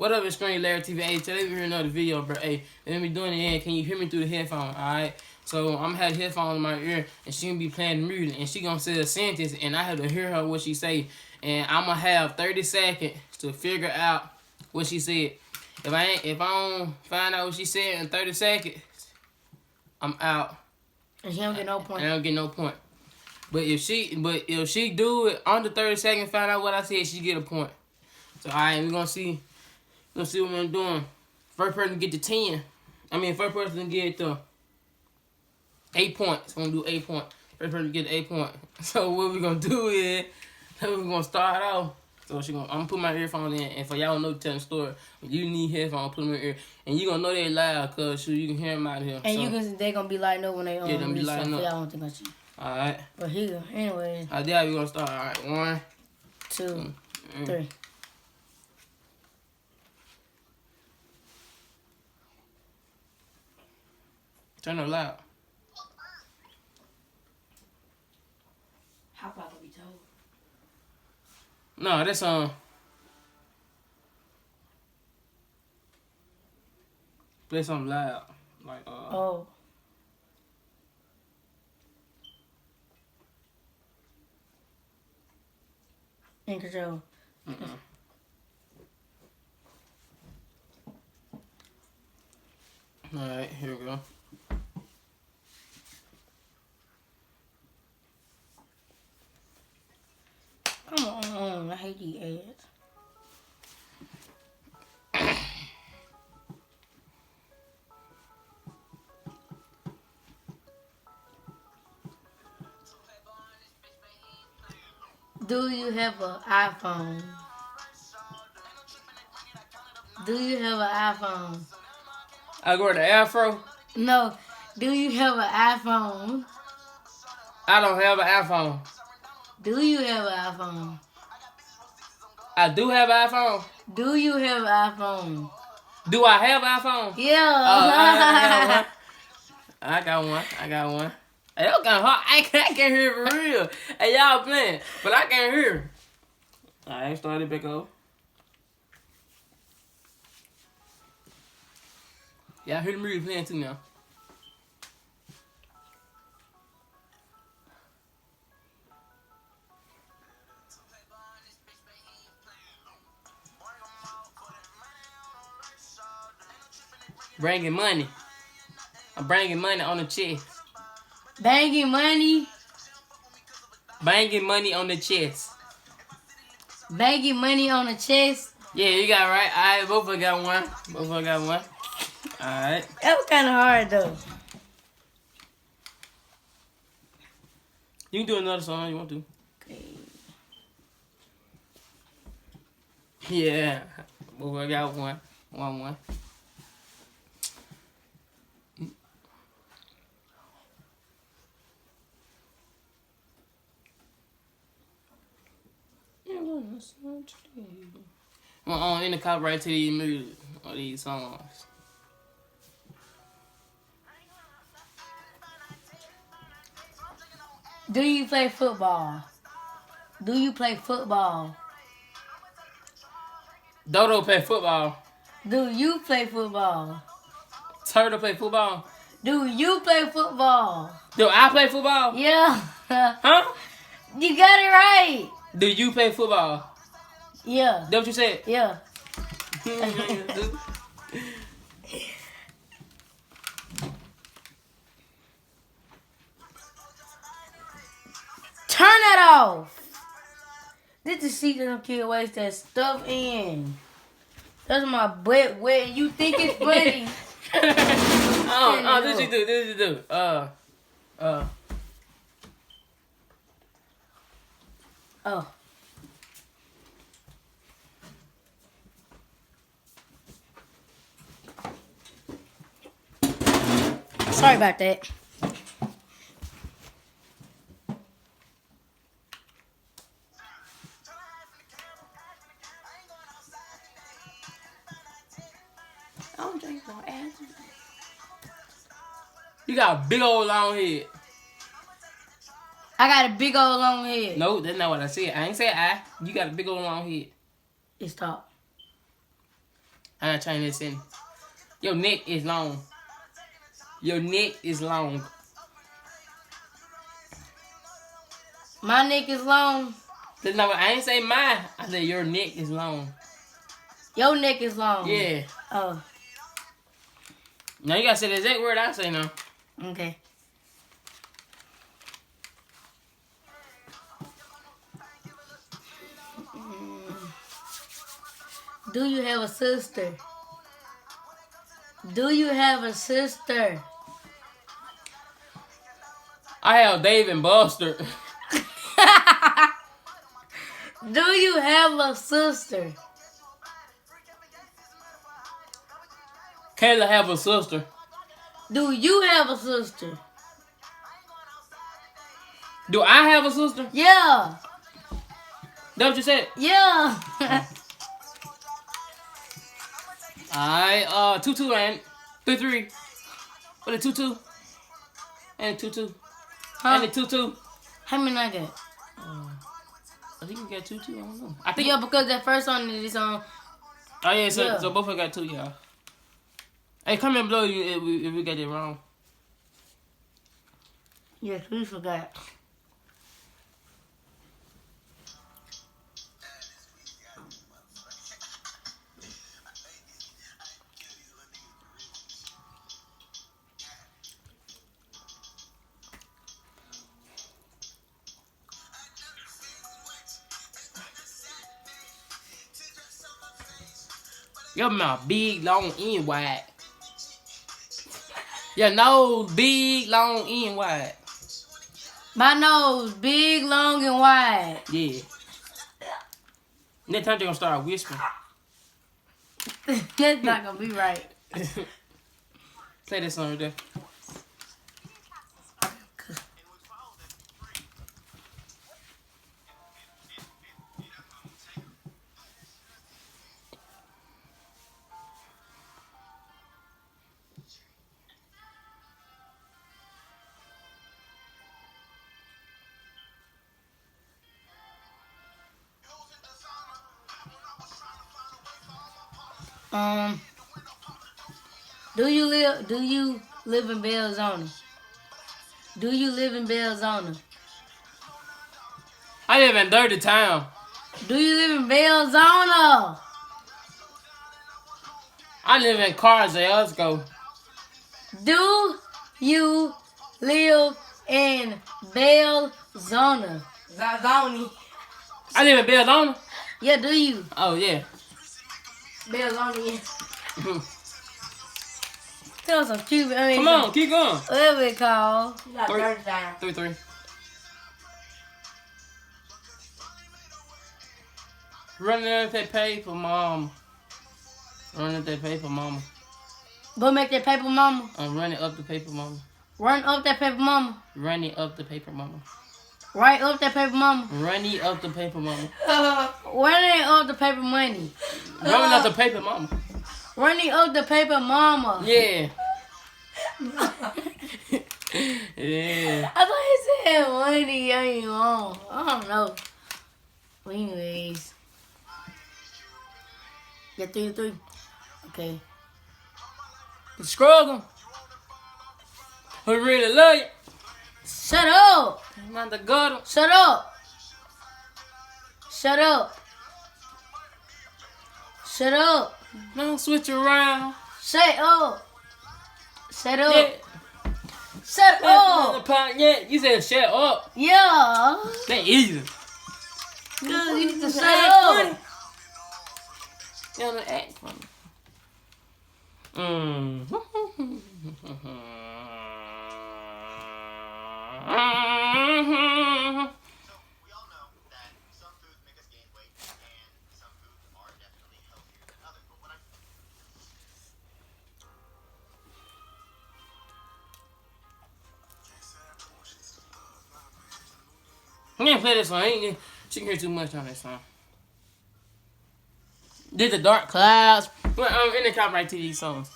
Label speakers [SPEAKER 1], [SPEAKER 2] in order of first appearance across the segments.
[SPEAKER 1] What up, it's Screen Larry TV? Hey, today we're here another video, bro. Hey, let me doing it in. Can you hear me through the headphone? Alright. So I'm gonna have the headphones in my ear and she gonna be playing music and she gonna say a sentence and I have to hear her what she say. And I'm gonna have 30 seconds to figure out what she said. If I don't find out what she said in 30 seconds, I'm out.
[SPEAKER 2] And she don't get no point.
[SPEAKER 1] I don't get no point. But if she do it under 30 seconds, find out what I said, she get a point. So alright, we're gonna see. Let's see what I'm doing. First person to get to 10. First person to get the 8 points. I'm gonna do 8 points. First person to get 8 points. So what we're gonna do is, we're gonna start off. So I'm gonna put my earphones in, and for y'all know telling the story, when you need headphones, put them in your ear, and you gonna know they loud, cause you can hear them out here.
[SPEAKER 2] And so, they gonna be lighting up when they
[SPEAKER 1] yeah, them be lighting up.
[SPEAKER 2] Y'all don't think I should.
[SPEAKER 1] All right.
[SPEAKER 2] But here, anyway.
[SPEAKER 1] How dare we gonna start? All right, 1,
[SPEAKER 2] 2, 3.
[SPEAKER 1] Turn it loud.
[SPEAKER 2] How about to be told?
[SPEAKER 1] No, that's play something loud, like
[SPEAKER 2] Oh. In control.
[SPEAKER 1] All right, here we go.
[SPEAKER 2] Come on, I hate these ads. Do you have an iPhone? Do you have an iPhone?
[SPEAKER 1] I go to the Afro.
[SPEAKER 2] No. Do you have an iPhone?
[SPEAKER 1] I don't have an iPhone.
[SPEAKER 2] Do you have an iPhone?
[SPEAKER 1] I do have an iPhone.
[SPEAKER 2] Do you have an iPhone?
[SPEAKER 1] Do I have an iPhone?
[SPEAKER 2] Yeah.
[SPEAKER 1] I got one. I got one. Hey, that kind of hard. I can't hear it for real. Hey, y'all playing, but I can't hear. I ain't started back over. Y'all hear the music playing too now. Bringing money. I'm bringing money on the chest.
[SPEAKER 2] Banging money.
[SPEAKER 1] Banging money on the chest.
[SPEAKER 2] Banging money on the chest.
[SPEAKER 1] Yeah, you got it right. Alright, both of us got one. Both of us got one. Alright.
[SPEAKER 2] That was kind of hard though.
[SPEAKER 1] You can do another song you want to.
[SPEAKER 2] Okay.
[SPEAKER 1] Yeah. Both of us got one. 1-1. Well, on any copyright to these music or these songs.
[SPEAKER 2] Do you play football? Do you play football?
[SPEAKER 1] Dodo play football.
[SPEAKER 2] Do you play football?
[SPEAKER 1] Turtle play football.
[SPEAKER 2] Do you play football?
[SPEAKER 1] Do I play football?
[SPEAKER 2] Yeah.
[SPEAKER 1] Huh?
[SPEAKER 2] You got it right.
[SPEAKER 1] Do you play football?
[SPEAKER 2] Yeah.
[SPEAKER 1] That what you said?
[SPEAKER 2] Yeah. Turn that off. This is seat that them kids waste that stuff in. That's my butt wet. You think it's funny?
[SPEAKER 1] This you do. This you do.
[SPEAKER 2] Oh. Sorry about that. I don't drink no ass.
[SPEAKER 1] You got a big old long head.
[SPEAKER 2] I got a big old long head.
[SPEAKER 1] No, that's not what I said. I ain't say I. You got a big old long head.
[SPEAKER 2] It's top.
[SPEAKER 1] I gotta change this in. Your neck is long. Your neck is long.
[SPEAKER 2] My neck is long.
[SPEAKER 1] No, I ain't say mine. I said your neck is long.
[SPEAKER 2] Your neck is long.
[SPEAKER 1] Yeah.
[SPEAKER 2] Oh,
[SPEAKER 1] Now you gotta say the exact word I say now.
[SPEAKER 2] okay. Do you have a sister? Do you have a sister?
[SPEAKER 1] I have Dave and Buster.
[SPEAKER 2] Do you have a sister?
[SPEAKER 1] Kayla have a sister.
[SPEAKER 2] Do you have a sister?
[SPEAKER 1] Do I have a sister?
[SPEAKER 2] Yeah.
[SPEAKER 1] That what you said?
[SPEAKER 2] Yeah.
[SPEAKER 1] Alright, 2-2 and 3-3. What a 2-2? And 2-2.
[SPEAKER 2] Huh?
[SPEAKER 1] And a 2-2.
[SPEAKER 2] How many I got?
[SPEAKER 1] I think we got 2-2. I don't know. I think.
[SPEAKER 2] Yeah, because that first one is on.
[SPEAKER 1] Oh yeah, so
[SPEAKER 2] Yeah.
[SPEAKER 1] so both of us got 2, y'all. Hey, comment below if we got it wrong.
[SPEAKER 2] Yes, we forgot.
[SPEAKER 1] Your mouth big, long, and wide. Your nose big, long, and wide.
[SPEAKER 2] My nose big, long, and wide.
[SPEAKER 1] Yeah. Next time they're gonna start whispering.
[SPEAKER 2] That's not gonna be right.
[SPEAKER 1] Play this song right there.
[SPEAKER 2] Do you live in Belzona? Do you live in Belzona?
[SPEAKER 1] I live in Dirty Town.
[SPEAKER 2] Do you live in Belzona?
[SPEAKER 1] I live in Carzales.
[SPEAKER 2] Do you live in Belzona? Zazoni.
[SPEAKER 1] I live in Belzona.
[SPEAKER 2] Yeah, do you?
[SPEAKER 1] Oh yeah.
[SPEAKER 2] Belzona. Tell us some cute.
[SPEAKER 1] Come on, keep going.
[SPEAKER 2] Whatever it called.
[SPEAKER 1] 3-3. Running up that paper, mama. Running up that paper, mama.
[SPEAKER 2] Go make that paper, mama.
[SPEAKER 1] I'm running up the paper, mama.
[SPEAKER 2] Run up that paper, mama.
[SPEAKER 1] Running up the paper, mama.
[SPEAKER 2] Right up that paper, mama.
[SPEAKER 1] Running up the paper, mama.
[SPEAKER 2] Running up the paper money.
[SPEAKER 1] Running up the paper, mama.
[SPEAKER 2] Running up the paper, mama.
[SPEAKER 1] Yeah. Yeah.
[SPEAKER 2] I thought he said money. I ain't wrong. I don't know. But anyways. Yeah, 3-3. Okay.
[SPEAKER 1] The struggle. Who really love you?
[SPEAKER 2] Shut up.
[SPEAKER 1] Not the gutter.
[SPEAKER 2] Shut up. Shut up. Shut up.
[SPEAKER 1] Don't switch around.
[SPEAKER 2] Shut up. Shut up.
[SPEAKER 1] Yeah.
[SPEAKER 2] Shut up.
[SPEAKER 1] Yeah, you said shut up.
[SPEAKER 2] Yeah.
[SPEAKER 1] That easy.
[SPEAKER 2] Good. You need to shut
[SPEAKER 1] Act
[SPEAKER 2] up.
[SPEAKER 1] funny. You gotta act funny. I can't play this song. She can hear too much on this song. Did the dark clouds. Well, in the copyright to these songs.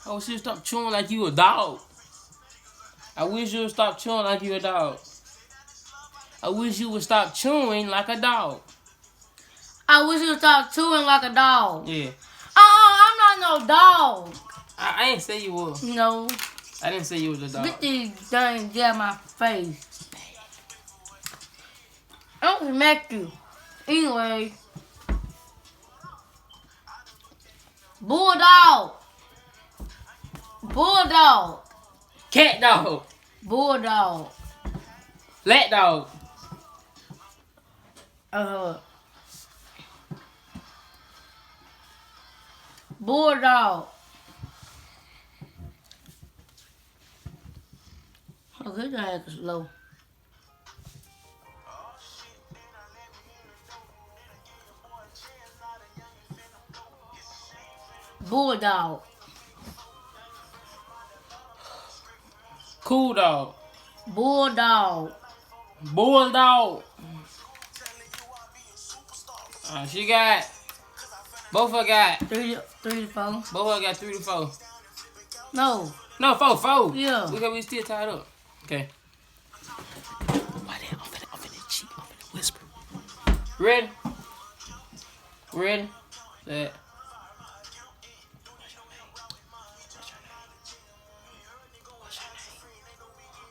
[SPEAKER 1] Oh, shit, stop chewing like you a dog. I wish you would stop chewing like you a dog. I wish you would stop chewing like a dog.
[SPEAKER 2] I wish you would stop chewing like a dog.
[SPEAKER 1] Yeah.
[SPEAKER 2] I'm not no dog.
[SPEAKER 1] I ain't say you was.
[SPEAKER 2] No.
[SPEAKER 1] I didn't say you was a dog.
[SPEAKER 2] Get these things get out my face. I don't smack you. Anyway. Bulldog. Bulldog.
[SPEAKER 1] Cat dog.
[SPEAKER 2] Bulldog.
[SPEAKER 1] Flat dog.
[SPEAKER 2] Bulldog. Okay, that is slow. Bulldog.
[SPEAKER 1] Cool dog.
[SPEAKER 2] Bulldog.
[SPEAKER 1] Bulldog. She got. Both of her got.
[SPEAKER 2] 3 to 4.
[SPEAKER 1] Both of her got 3 to 4.
[SPEAKER 2] No.
[SPEAKER 1] No, 4.
[SPEAKER 2] Yeah.
[SPEAKER 1] Because we still tied up. Okay. Why then? I'm finna cheat. I'm finna whisper. Ready? Ready? Set.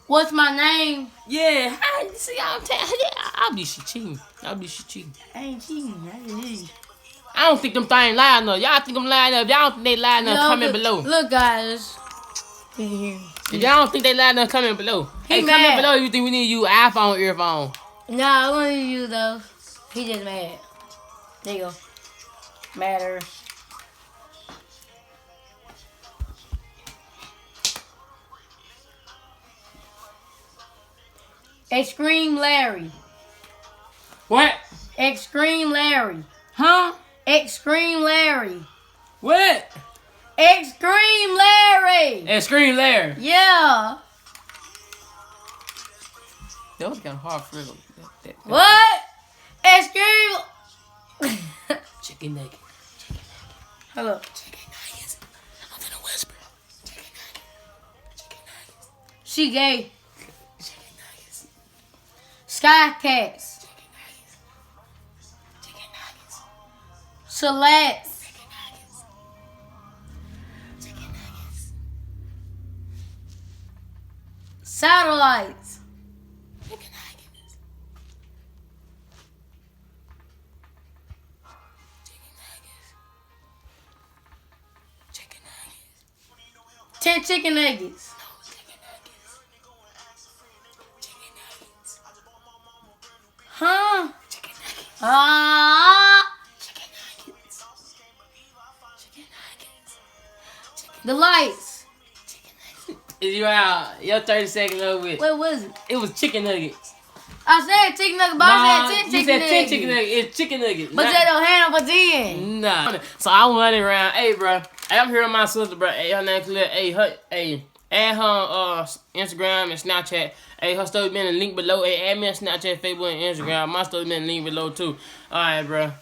[SPEAKER 2] What's my name?
[SPEAKER 1] Yeah. I'll be cheating.
[SPEAKER 2] I ain't cheating. I ain't.
[SPEAKER 1] I don't think them things lying enough. Y'all think them lying enough. Y'all don't think they lying enough. Comment below.
[SPEAKER 2] Look, guys.
[SPEAKER 1] If y'all don't think they lying enough, comment below. Hey,
[SPEAKER 2] mad.
[SPEAKER 1] comment below if you think we need to use iPhone earphone.
[SPEAKER 2] Nah, I want to use those. He just mad. There you go. Matter. Extreme Larry.
[SPEAKER 1] What?
[SPEAKER 2] Extreme Larry.
[SPEAKER 1] Huh?
[SPEAKER 2] Extreme Larry.
[SPEAKER 1] What?
[SPEAKER 2] Extreme Larry.
[SPEAKER 1] Extreme Larry.
[SPEAKER 2] Yeah.
[SPEAKER 1] That was kind of hard for real.
[SPEAKER 2] What? Extreme.
[SPEAKER 1] Chicken nugget.
[SPEAKER 2] Hello.
[SPEAKER 1] Chicken nuggets. I'm gonna whisper. Chicken nuggets. Chicken nuggets.
[SPEAKER 2] She gay.
[SPEAKER 1] Chicken nuggets.
[SPEAKER 2] Sky Cats.
[SPEAKER 1] Chicken nuggets. Chicken nuggets.
[SPEAKER 2] Celeste.
[SPEAKER 1] Chicken nuggets. Chicken nuggets.
[SPEAKER 2] Satellites.
[SPEAKER 1] Chicken nuggets. Chicken nuggets.
[SPEAKER 2] 10 chicken nuggets.
[SPEAKER 1] No, chicken nuggets. Chicken nuggets.
[SPEAKER 2] Huh?
[SPEAKER 1] Chicken nuggets.
[SPEAKER 2] Ah.
[SPEAKER 1] Chicken nuggets. Chicken nuggets.
[SPEAKER 2] The lights.
[SPEAKER 1] Chicken nuggets. Is you out? Your 30 seconds over with.
[SPEAKER 2] What was it?
[SPEAKER 1] It was chicken nuggets.
[SPEAKER 2] I said chicken nuggets, but I said 10
[SPEAKER 1] you
[SPEAKER 2] chicken
[SPEAKER 1] said
[SPEAKER 2] nuggets.
[SPEAKER 1] 10 chicken nuggets. It's chicken nuggets.
[SPEAKER 2] But that don't handle for 10.
[SPEAKER 1] Nah. So I'm running around. Hey, bro. Hey, I'm here with my sister, bro. Hey, her name Khalil. Hey, add her Instagram and Snapchat. Hey, her story been in the link below. Hey, add me on Snapchat, Facebook, and Instagram. My story been in the link below too. All right, bro. All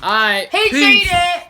[SPEAKER 1] right.
[SPEAKER 2] He
[SPEAKER 1] peace.
[SPEAKER 2] cheated.